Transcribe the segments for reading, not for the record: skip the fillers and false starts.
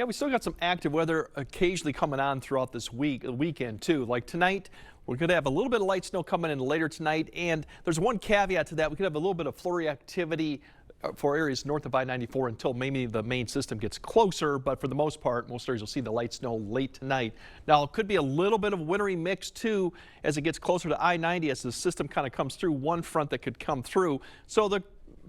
Yeah, we still got some active weather occasionally coming on throughout this weekend too. Like tonight, we're going to have a little bit of light snow coming in later tonight, and there's one caveat to that. We could have a little bit of flurry activity for areas north of I-94 until maybe the main system gets closer, but for the most part, most areas will see the light snow late tonight. Now, it could be a little bit of wintry mix too as it gets closer to I-90 as the system kind of comes through one front that could come through. So the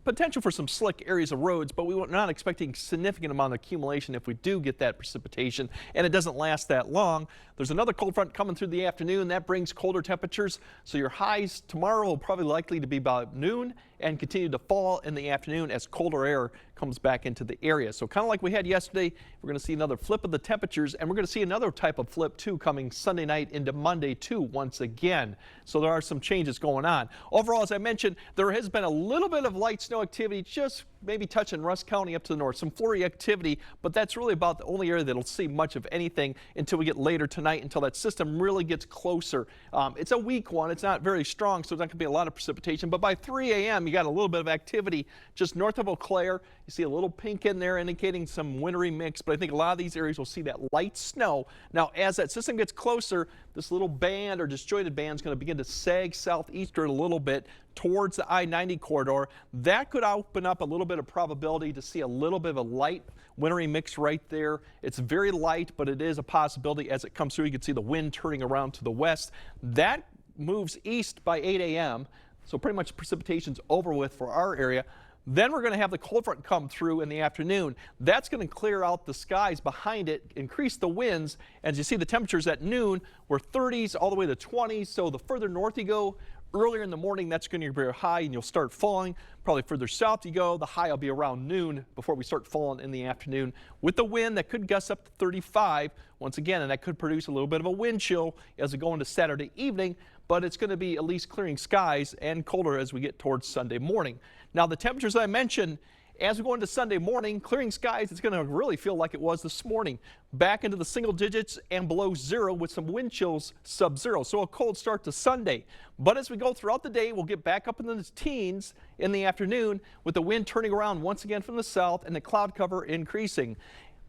potential for some slick areas of roads, but we're not expecting significant amount of accumulation if we do get that precipitation, and it doesn't last that long. There's another cold front coming through the afternoon that brings colder temperatures, so your highs tomorrow will probably likely to be about noon and continue to fall in the afternoon as colder air comes back into the area. So kind of like we had yesterday, we're going to see another flip of the temperatures, and we're going to see another type of flip too coming Sunday night into Monday too once again. So there are some changes going on. Overall, as I mentioned, there has been a little bit of light snow activity just maybe touching Rusk County up to the north, some flurry activity, but that's really about the only area that'll see much of anything until we get later tonight, until that system really gets closer. It's a weak one. It's not very strong, so it's not going to be a lot of precipitation, but by 3 a.m. you got a little bit of activity just north of Eau Claire. You see a little pink in there indicating some wintry mix, but I think a lot of these areas will see that light snow. Now, as that system gets closer, this little band or disjointed band is going to begin to sag southeastern a little bit towards the I-90 corridor. That could open up a little bit of probability to see a little bit of a light wintry mix right there. It's very light, but it is a possibility as it comes through. You can see the wind turning around to the west. That moves east by 8 a.m. So pretty much precipitation's over with for our area. Then we're going to have the cold front come through in the afternoon. That's going to clear out the skies behind it, increase the winds. As you see, the temperatures at noon were 30s all the way to 20s. So the further north you go, earlier in the morning, that's going to be high and you'll start falling. Probably further south you go, the high will be around noon before we start falling in the afternoon. With the wind, that could gust up to 35 once again, and that could produce a little bit of a wind chill as we go into Saturday evening, but it's going to be at least clearing skies and colder as we get towards Sunday morning. Now, the temperatures I mentioned, as we go into Sunday morning, clearing skies, it's going to really feel like it was this morning. Back into the single digits and below zero with some wind chills sub-zero. So a cold start to Sunday. But as we go throughout the day, we'll get back up into the teens in the afternoon with the wind turning around once again from the south and the cloud cover increasing.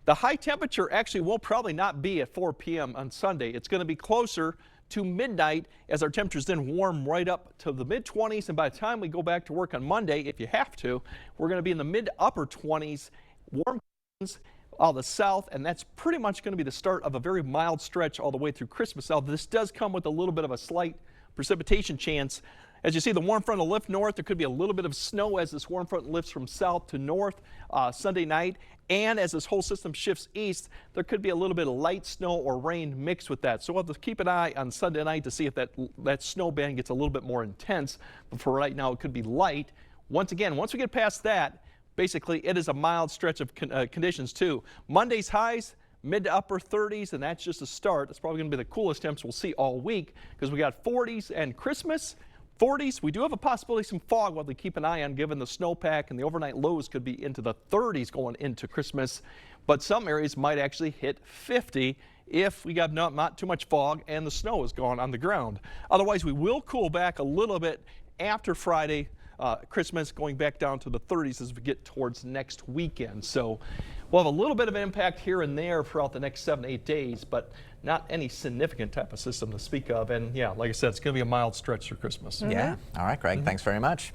The high temperature actually will probably not be at 4 p.m. on Sunday. It's going to be closer to midnight as our temperatures then warm right up to the mid-20s, and by the time we go back to work on Monday, if you have to, we're going to be in the mid-upper 20s, warm all the south, and that's pretty much going to be the start of a very mild stretch all the way through Christmas. Now, this does come with a little bit of a slight precipitation chance. As you see, the warm front will lift north. There could be a little bit of snow as this warm front lifts from south to north Sunday night. And as this whole system shifts east, there could be a little bit of light snow or rain mixed with that. So we'll have to keep an eye on Sunday night to see if that snow band gets a little bit more intense. But for right now, it could be light. Once again, once we get past that, basically it is a mild stretch of conditions too. Monday's highs, mid to upper 30s, and that's just a start. It's probably going to be the coolest temps we'll see all week because we got 40s and Christmas. 40s, we do have a possibility of some fog we'll have to keep an eye on given the snowpack, and the overnight lows could be into the 30s going into Christmas. But some areas might actually hit 50 if we got not too much fog and the snow is gone on the ground. Otherwise, we will cool back a little bit after Friday, Christmas, going back down to the 30s as we get towards next weekend. So we'll have a little bit of an impact here and there throughout the next 7 to 8 days, but not any significant type of system to speak of. And yeah, like I said, it's going to be a mild stretch through Christmas. Yeah. All right, Greg. Thanks very much.